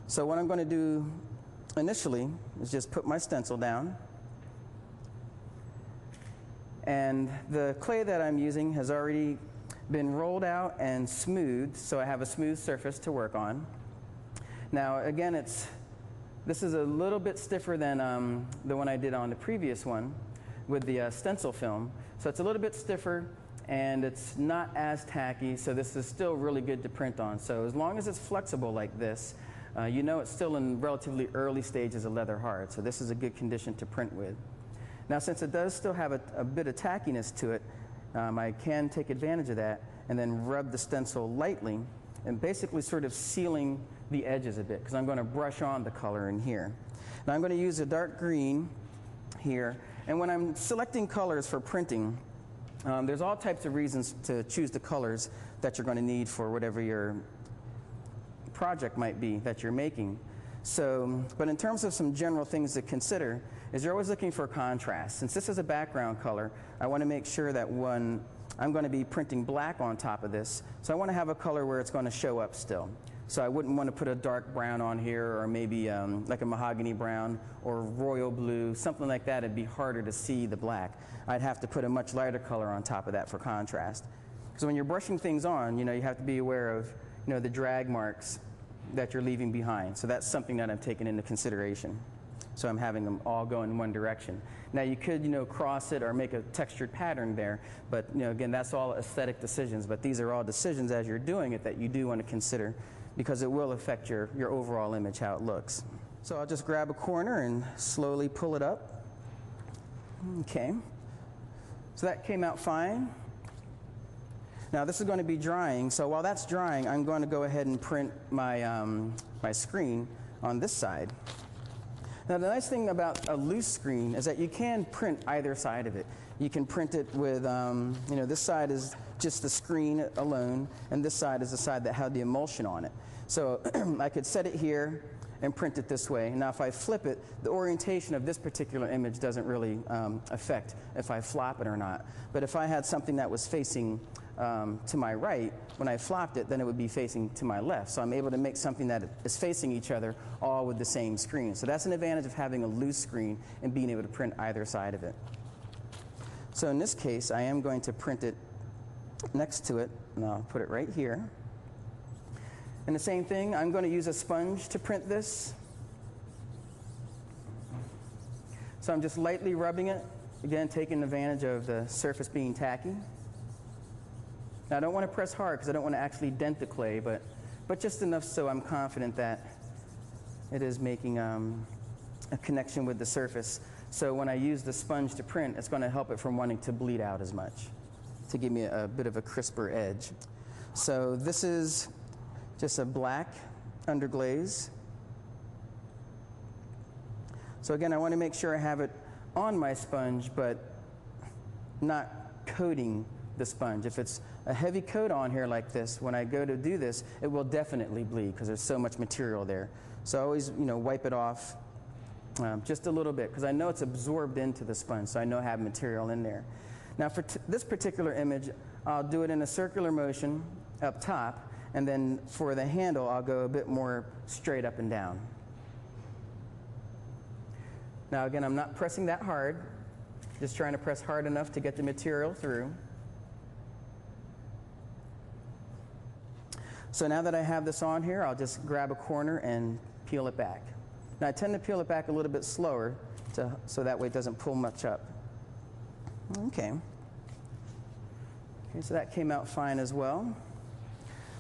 So what I'm going to do initially is just put my stencil down. And the clay that I'm using has already been rolled out and smoothed, so I have a smooth surface to work on. Now again, this is a little bit stiffer than the one I did on the previous one with the stencil film. So it's a little bit stiffer and it's not as tacky, so this is still really good to print on. So as long as it's flexible like this, you know it's still in relatively early stages of leather hard, so this is a good condition to print with. Now since it does still have a bit of tackiness to it, I can take advantage of that and then rub the stencil lightly and basically sort of sealing the edges a bit, because I'm going to brush on the color in here. Now I'm going to use a dark green here, and when I'm selecting colors for printing, there's all types of reasons to choose the colors that you're going to need for whatever your project might be that you're making. So, but in terms of some general things to consider, is you're always looking for contrast. Since this is a background color, I want to make sure that when I'm going to be printing black on top of this, so I want to have a color where it's going to show up still. So I wouldn't want to put a dark brown on here, or maybe like a mahogany brown or royal blue, something like that. It'd be harder to see the black. I'd have to put a much lighter color on top of that for contrast. So when you're brushing things on, you have to be aware of the drag marks that you're leaving behind. So that's something that I'm taking into consideration. So I'm having them all go in one direction. Now you could cross it or make a textured pattern there, but again, that's all aesthetic decisions, but these are all decisions as you're doing it that you do want to consider, because it will affect your overall image, how it looks. So I'll just grab a corner and slowly pull it up. Okay, so that came out fine. Now this is going to be drying, so while that's drying, I'm going to go ahead and print my, my screen on this side. Now the nice thing about a loose screen is that you can print either side of it. You can print it with, this side is just the screen alone, and this side is the side that had the emulsion on it. So I could set it here and print it this way. Now if I flip it, the orientation of this particular image doesn't really affect if I flop it or not. But if I had something that was facing to my right, when I flopped it, then it would be facing to my left. So I'm able to make something that is facing each other all with the same screen. So that's an advantage of having a loose screen and being able to print either side of it. So in this case, I am going to print it next to it, and I'll put it right here. And the same thing, I'm going to use a sponge to print this. So I'm just lightly rubbing it, again taking advantage of the surface being tacky. Now I don't want to press hard because I don't want to actually dent the clay, but just enough so I'm confident that it is making a connection with the surface. So when I use the sponge to print, it's going to help it from wanting to bleed out as much, to give me a bit of a crisper edge. So this is just a black underglaze. So again, I want to make sure I have it on my sponge, but not coating the sponge. If it's a heavy coat on here like this, when I go to do this, it will definitely bleed because there's so much material there. So I always, wipe it off just a little bit, because I know it's absorbed into the sponge, so I know I have material in there. Now for this particular image, I'll do it in a circular motion up top, and then for the handle, I'll go a bit more straight up and down. Now again, I'm not pressing that hard, just trying to press hard enough to get the material through. So now that I have this on here, I'll just grab a corner and peel it back. Now I tend to peel it back a little bit slower so that way it doesn't pull much up. Okay, so that came out fine as well.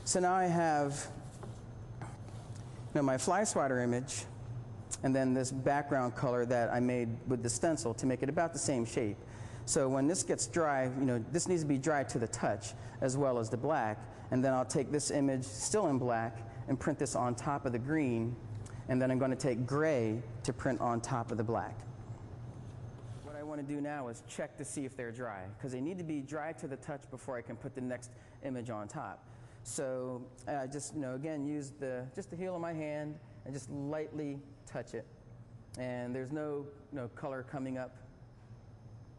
So now I have my fly swatter image, and then this background color that I made with the stencil to make it about the same shape. So when this gets dry, this needs to be dry to the touch as well as the black, and then I'll take this image still in black and print this on top of the green, and then I'm going to take gray to print on top of the black. What I want to do now is check to see if they're dry, because they need to be dry to the touch before I can put the next image on top. So I just, again, use just the heel of my hand and just lightly touch it. And there's no color coming up.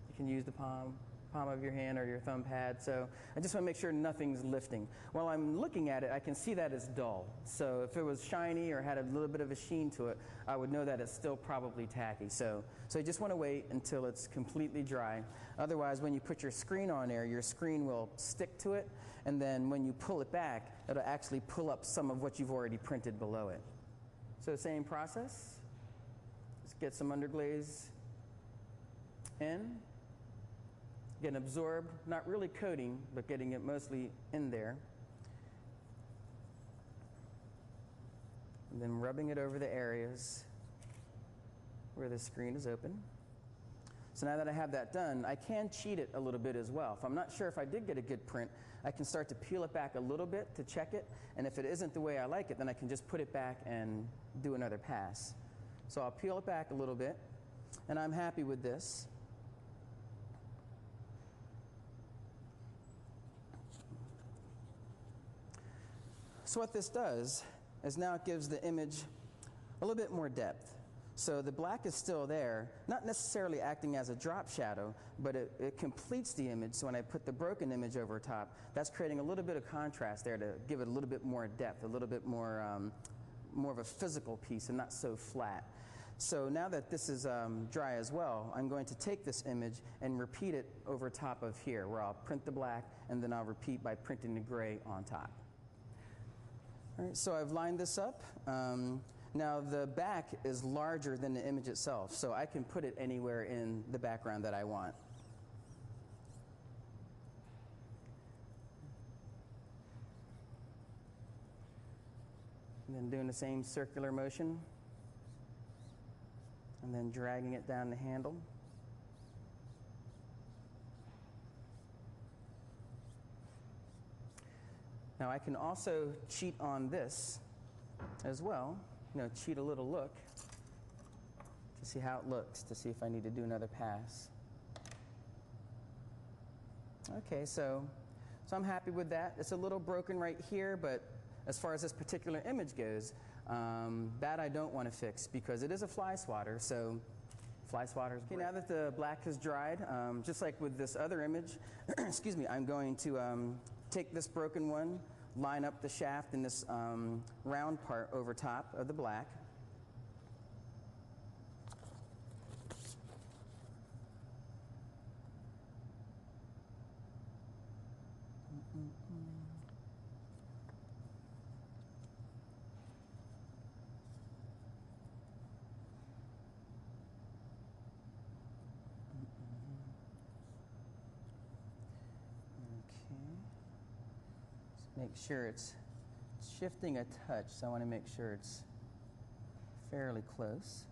You can use the palm. palm of your hand or your thumb pad. So I just want to make sure nothing's lifting. While I'm looking at it, I can see that it's dull. So if it was shiny or had a little bit of a sheen to it, I would know that it's still probably tacky. So you just want to wait until it's completely dry. Otherwise, when you put your screen on there, your screen will stick to it, and then when you pull it back, it'll actually pull up some of what you've already printed below it. So same process. Let's get some underglaze in. Getting absorbed, not really coating, but getting it mostly in there. And then rubbing it over the areas where the screen is open. So now that I have that done, I can cheat it a little bit as well. If I'm not sure if I did get a good print, I can start to peel it back a little bit to check it. And if it isn't the way I like it, then I can just put it back and do another pass. So I'll peel it back a little bit, and I'm happy with this. So what this does is now it gives the image a little bit more depth. So the black is still there, not necessarily acting as a drop shadow, but it completes the image. So when I put the broken image over top, that's creating a little bit of contrast there to give it a little bit more depth, a little bit more, more of a physical piece and not so flat. So now that this is dry as well, I'm going to take this image and repeat it over top of here, where I'll print the black and then I'll repeat by printing the gray on top. All right, so I've lined this up. Now the back is larger than the image itself, so I can put it anywhere in the background that I want. And then doing the same circular motion, and then dragging it down the handle. Now I can also cheat on this as well, cheat a little look to see how it looks, to see if I need to do another pass. Okay, so I'm happy with that. It's a little broken right here, but as far as this particular image goes, that I don't want to fix because it is a fly swatter, so fly swatters. Okay, now that the black has dried, just like with this other image, excuse me, I'm going to take this broken one, line up the shaft in this round part over top of the black. Make sure it's shifting a touch, so I want to make sure it's fairly close.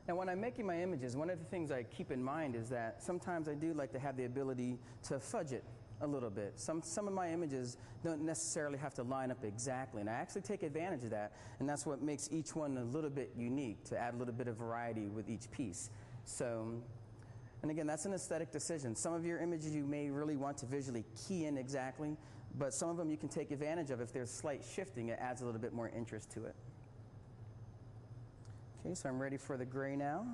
Now when I'm making my images, one of the things I keep in mind is that sometimes I do like to have the ability to fudge it a little bit. Some of my images don't necessarily have to line up exactly, and I actually take advantage of that, and that's what makes each one a little bit unique, to add a little bit of variety with each piece. So, and again, that's an aesthetic decision. Some of your images you may really want to visually key in exactly, but some of them you can take advantage of. If there's slight shifting, it adds a little bit more interest to it. Okay, so I'm ready for the gray now.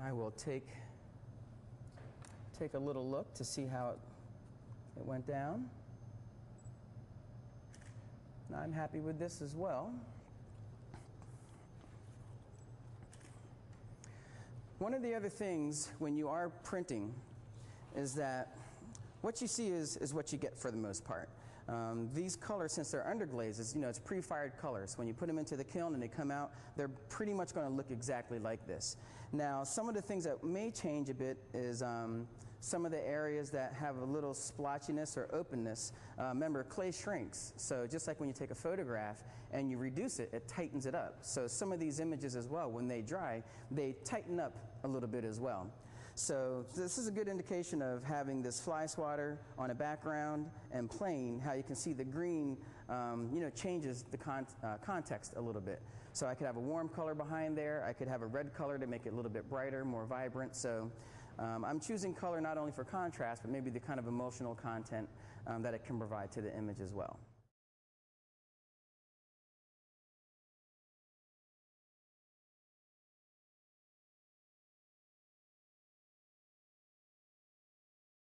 I will take a little look to see how it went down. And I'm happy with this as well. One of the other things when you are printing is that what you see is what you get for the most part. These colors, since they're underglazes, it's pre-fired colors. When you put them into the kiln and they come out, they're pretty much going to look exactly like this. Now, some of the things that may change a bit is some of the areas that have a little splotchiness or openness. Remember, clay shrinks. So just like when you take a photograph and you reduce it, it tightens it up. So some of these images as well, when they dry, they tighten up a little bit as well. So this is a good indication of having this fly swatter on a background and plain, how you can see the green changes the context a little bit. So I could have a warm color behind there. I could have a red color to make it a little bit brighter, more vibrant. So I'm choosing color not only for contrast, but maybe the kind of emotional content that it can provide to the image as well.